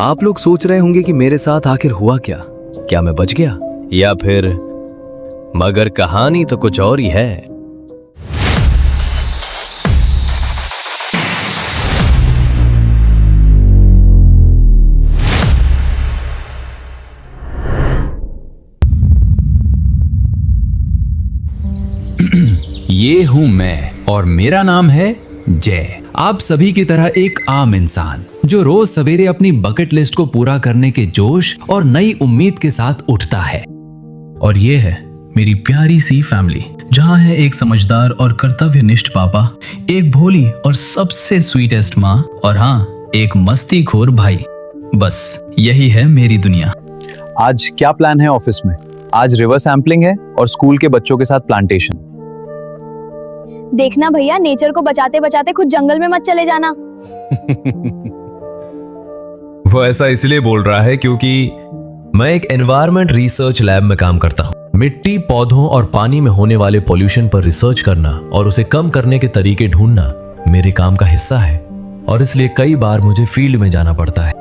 आप लोग सोच रहे होंगे कि मेरे साथ आखिर हुआ क्या मैं बच गया या फिर, मगर कहानी तो कुछ और ही है। ये हूं मैं और मेरा नाम है जय। आप सभी की तरह एक आम इंसान जो रोज सवेरे अपनी बकेट लिस्ट को पूरा करने के जोश और नई उम्मीद के साथ उठता है। और ये है मेरी प्यारी सी फैमिली, जहाँ है एक समझदार और कर्तव्यनिष्ठ पापा, एक भोली और सबसे स्वीटेस्ट माँ, और हाँ, एक मस्तीखोर भाई। बस यही है मेरी दुनिया। आज क्या प्लान है ऑफिस में? आज रिवर सैम्पलिंग है और स्कूल के बच्चों के साथ प्लांटेशन। देखना भैया, नेचर को बचाते बचाते खुद जंगल में मत चले जाना। वो ऐसा इसलिए बोल रहा है क्योंकि मैं एक एनवायरनमेंट रिसर्च लैब में काम करता हूँ। मिट्टी, पौधों और पानी में होने वाले पॉल्यूशन पर रिसर्च करना और उसे कम करने के तरीके ढूंढना मेरे काम का हिस्सा है, और इसलिए कई बार मुझे फील्ड में जाना पड़ता है।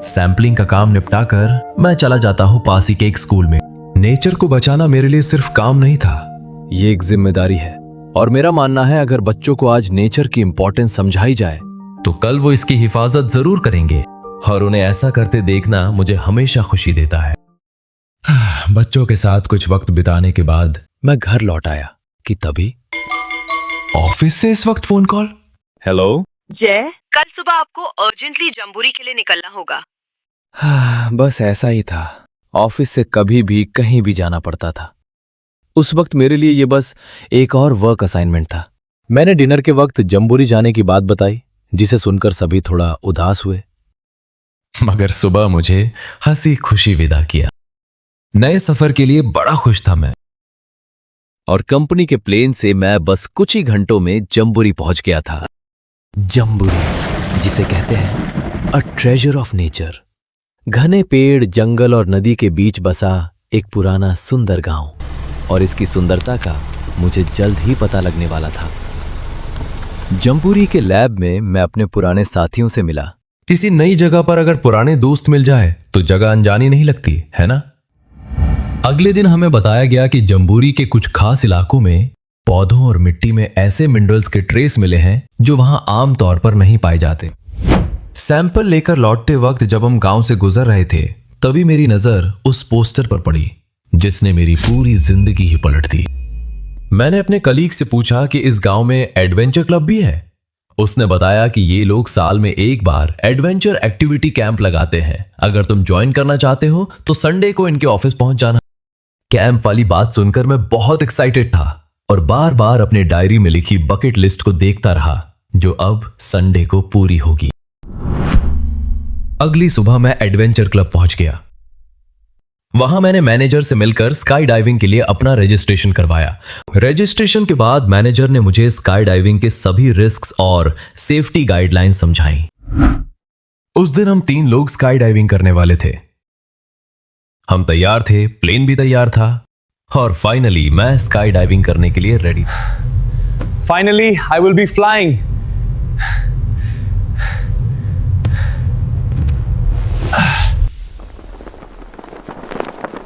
सैंपलिंग का काम निपटाकर मैं चला जाता हूँ पास ही के एक स्कूल में। नेचर को बचाना मेरे लिए सिर्फ काम नहीं था, ये एक जिम्मेदारी है। और मेरा मानना है अगर बच्चों को आज नेचर की इंपॉर्टेंस समझाई जाए तो कल वो इसकी हिफाजत जरूर करेंगे, और उन्हें ऐसा करते देखना मुझे हमेशा खुशी देता है। बच्चों के साथ कुछ वक्त बिताने के बाद मैं घर लौट आया कि तभी ऑफिस से इस वक्त फोन कॉल। हेलो जय, कल सुबह आपको अर्जेंटली जम्बूरी के लिए निकलना होगा। बस ऐसा ही था, ऑफिस से कभी भी कहीं भी जाना पड़ता था। उस वक्त मेरे लिए ये बस एक और वर्क असाइनमेंट था। मैंने डिनर के वक्त जम्बूरी जाने की बात बताई, जिसे सुनकर सभी थोड़ा उदास हुए, मगर सुबह मुझे हंसी खुशी विदा किया। नए सफर के लिए बड़ा खुश था मैं, और कंपनी के प्लेन से मैं बस कुछ ही घंटों में जम्बूरी पहुंच गया था। जम्बूरी, जिसे कहते हैं अ ट्रेजर ऑफ नेचर, घने पेड़, जंगल और नदी के बीच बसा एक पुराना सुंदर गांव, और इसकी सुंदरता का मुझे जल्द ही पता लगने वाला था। जम्बूरी के लैब में मैं अपने पुराने साथियों से मिला। किसी नई जगह पर अगर पुराने दोस्त मिल जाए तो जगह अनजानी नहीं लगती, है ना? अगले दिन हमें बताया गया कि जम्बूरी के कुछ खास इलाकों में पौधों और मिट्टी में ऐसे मिनरल्स के ट्रेस मिले हैं जो वहां आम तौर पर नहीं पाए जाते। सैंपल लेकर लौटते वक्त जब हम गांव से गुजर रहे थे, तभी मेरी नजर उस पोस्टर पर पड़ी जिसने मेरी पूरी जिंदगी ही पलट दी। मैंने अपने कलीग से पूछा कि इस गांव में एडवेंचर क्लब भी है। उसने बताया कि ये लोग साल में एक बार एडवेंचर एक्टिविटी कैंप लगाते हैं। अगर तुम ज्वाइन करना चाहते हो तो संडे को इनके ऑफिस पहुंच जाना। कैंप वाली बात सुनकर मैं बहुत एक्साइटेड था और बार बार अपने डायरी में लिखी बकेट लिस्ट को देखता रहा, जो अब संडे को पूरी होगी। अगली सुबह मैं एडवेंचर क्लब पहुंच गया। वहां मैंने मैनेजर से मिलकर स्काई डाइविंग के लिए अपना रजिस्ट्रेशन करवाया। रजिस्ट्रेशन के बाद मैनेजर ने मुझे स्काई डाइविंग के सभी रिस्क्स और सेफ्टी गाइडलाइंस समझाई। उस दिन हम 3 लोग स्काई डाइविंग करने वाले थे। हम तैयार थे, प्लेन भी तैयार था, और फाइनली मैं स्काई डाइविंग करने के लिए रेडी था। Finally I will be flying.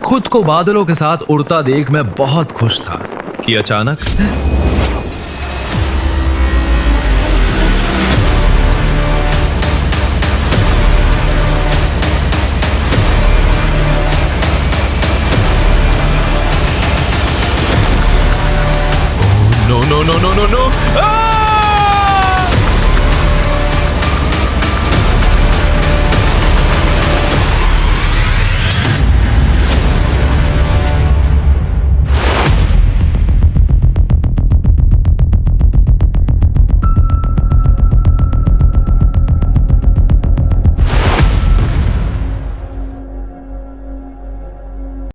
खुद को बादलों के साथ उड़ता देख मैं बहुत खुश था कि अचानक no no no no no no,